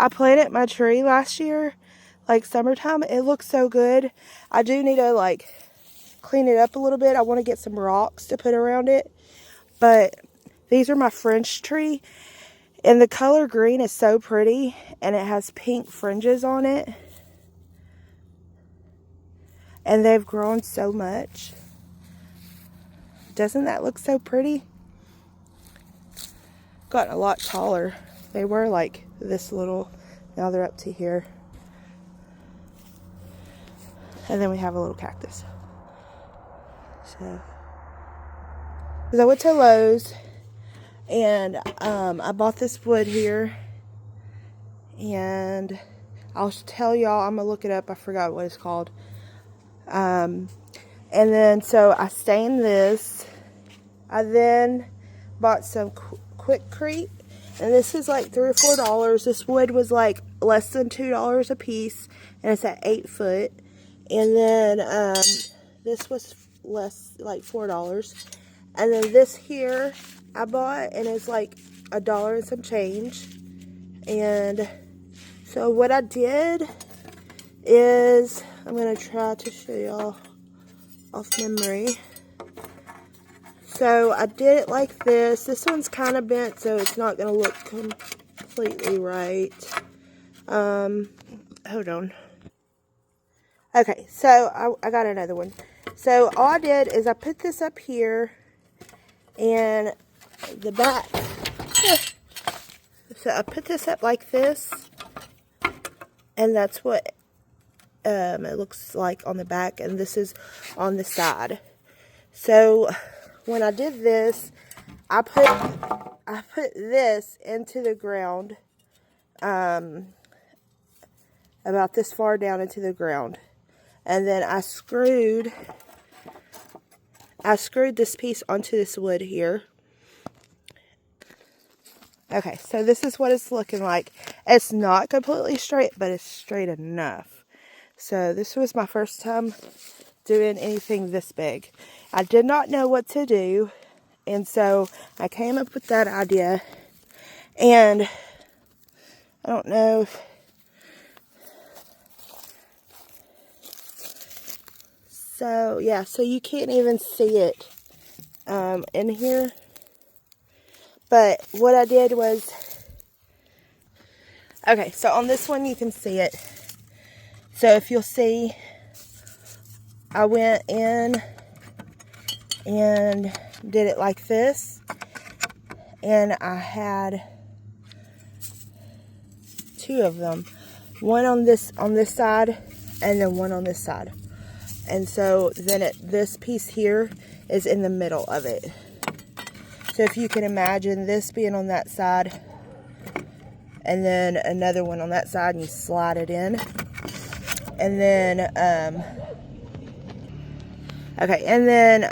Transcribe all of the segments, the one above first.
I planted my tree last year, like summertime. It looks so good. I do need to like clean it up a little bit. I want to get some rocks to put around it. But these are my French tree. And the color green is so pretty. And it has pink fringes on it. And they've grown so much. Doesn't that look so pretty? Gotten a lot taller. They were like this little. Now they're up to here. And then we have a little cactus. So I went to Lowe's. And I bought this wood here. And I'll tell y'all. I'm going to look it up. I forgot what it's called. And then so I stained this. I then bought some quikcrete, and this is like $3 or $4. This wood was like less than $2 a piece, and it's at 8 foot. And then this was less, like $4. And then this here I bought, and it's like $1 and some change. And so what I did is, I'm going to try to show y'all off memory. So I did it like this. This one's kind of bent, so it's not going to look completely right. Hold on. Okay, so I got another one. So all I did is I put this up here and the back. So I put this up like this, and that's what it looks like on the back, and this is on the side. So when I did this, I put this into the ground, about this far down into the ground, and then I screwed this piece onto this wood here. Okay, so this is what it's looking like. It's not completely straight, but it's straight enough. So this was my first time doing anything this big. I did not know what to do, and so I came up with that idea. And I don't know if so yeah, so you can't even see it in here. But what I did was, okay, so on this one you can see it. So if you'll see, I went in and did it like this. And I had 2 of them. One on this side, and then one on this side. And so then this piece here is in the middle of it. So if you can imagine this being on that side, and then another one on that side, and you slide it in. And then, okay, and then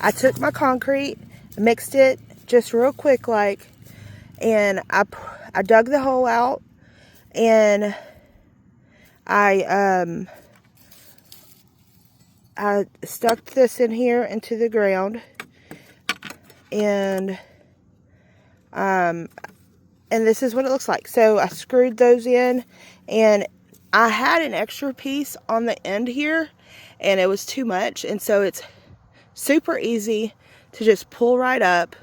I took my concrete, mixed it just real quick like, and I dug the hole out, and I stuck this in here into the ground, and this is what it looks like. So I screwed those in, and I had an extra piece on the end here, and it was too much, and so it's super easy to just pull right up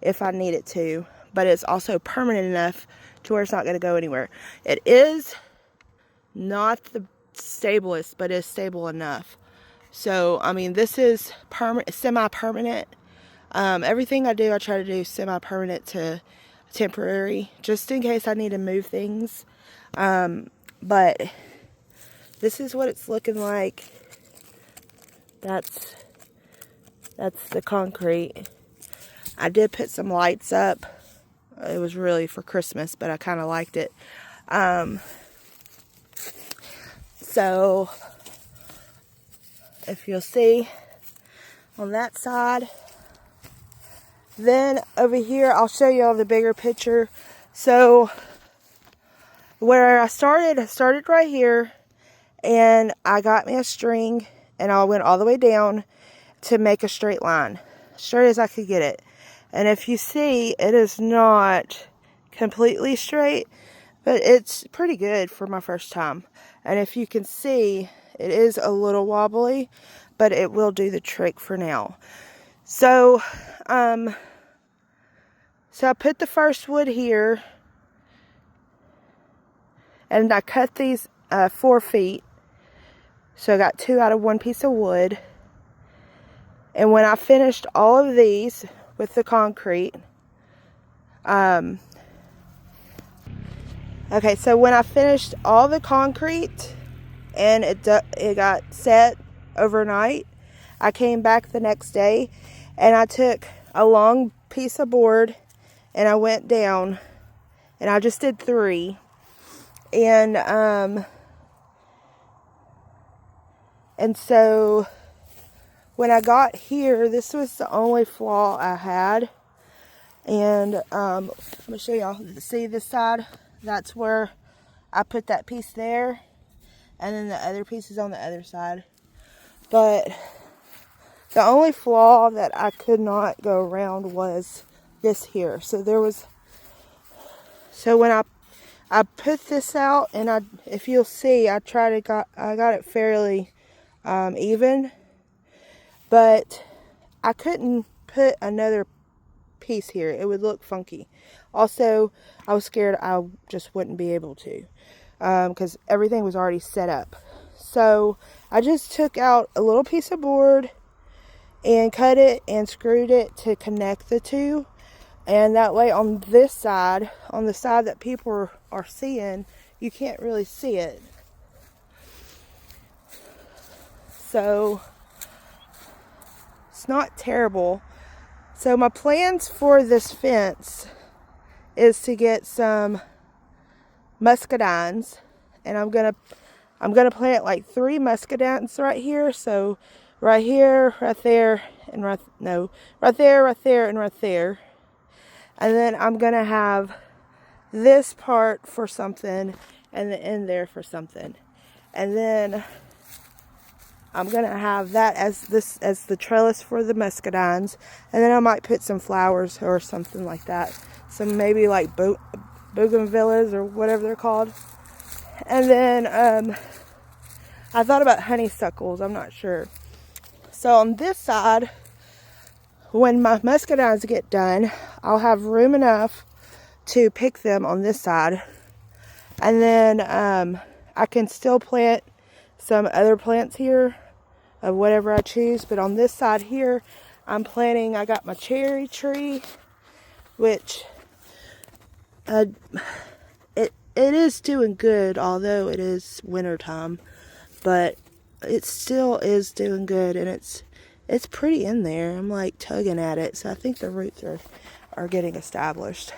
if I need it to, but it's also permanent enough to where it's not going to go anywhere. It is not the stablest, but it's stable enough. So I mean, this is semi-permanent. Everything I do, I try to do semi-permanent to temporary, just in case I need to move things. But this is what it's looking like. That's the concrete. I did put some lights up. It was really for Christmas, but I kind of liked it. So if you'll see on that side, then over here, I'll show you all the bigger picture. So where I started right here, and I got me a string, and I went all the way down to make a straight line, straight as I could get it. And if you see, it is not completely straight, But it's pretty good for my first time. And if you can see, it is a little wobbly, but it will do the trick for now. So, so I put the first wood here, and I cut these 4 feet. So I got 2 out of 1 piece of wood. And when I finished all of these with the concrete, okay, so when I finished all the concrete and it got set overnight, I came back the next day and I took a long piece of board and I went down and I just did 3. And so when I got here, this was the only flaw I had. And I'm gonna show y'all. See this side? That's where I put that piece there, and then the other piece is on the other side. But the only flaw that I could not go around was this here. So when I put this out, and if you'll see, I got it fairly even, but I couldn't put another piece here. It would look funky. Also, I was scared I just wouldn't be able to, because everything was already set up. So I just took out a little piece of board and cut it and screwed it to connect the two. And that way on this side, on the side that people are seeing, you can't really see it. So it's not terrible. So my plans for this fence is to get some muscadines, and I'm gonna plant like 3 muscadines right here. So right here, right there, and right there, and right there. And then I'm gonna have this part for something, and the end there for something. And then I'm gonna have that as the trellis for the muscadines, and then I might put some flowers or something like that. Some maybe like bougainvilleas or whatever they're called. And then I thought about honeysuckles. I'm not sure. So on this side, when my muscadines get done, I'll have room enough to pick them on this side, and then I can still plant some other plants here of whatever I choose. But on this side here, I got my cherry tree, which it is doing good, although it is winter time, but it still is doing good, and it's pretty in there. I'm like tugging at it, so I think the roots are getting established.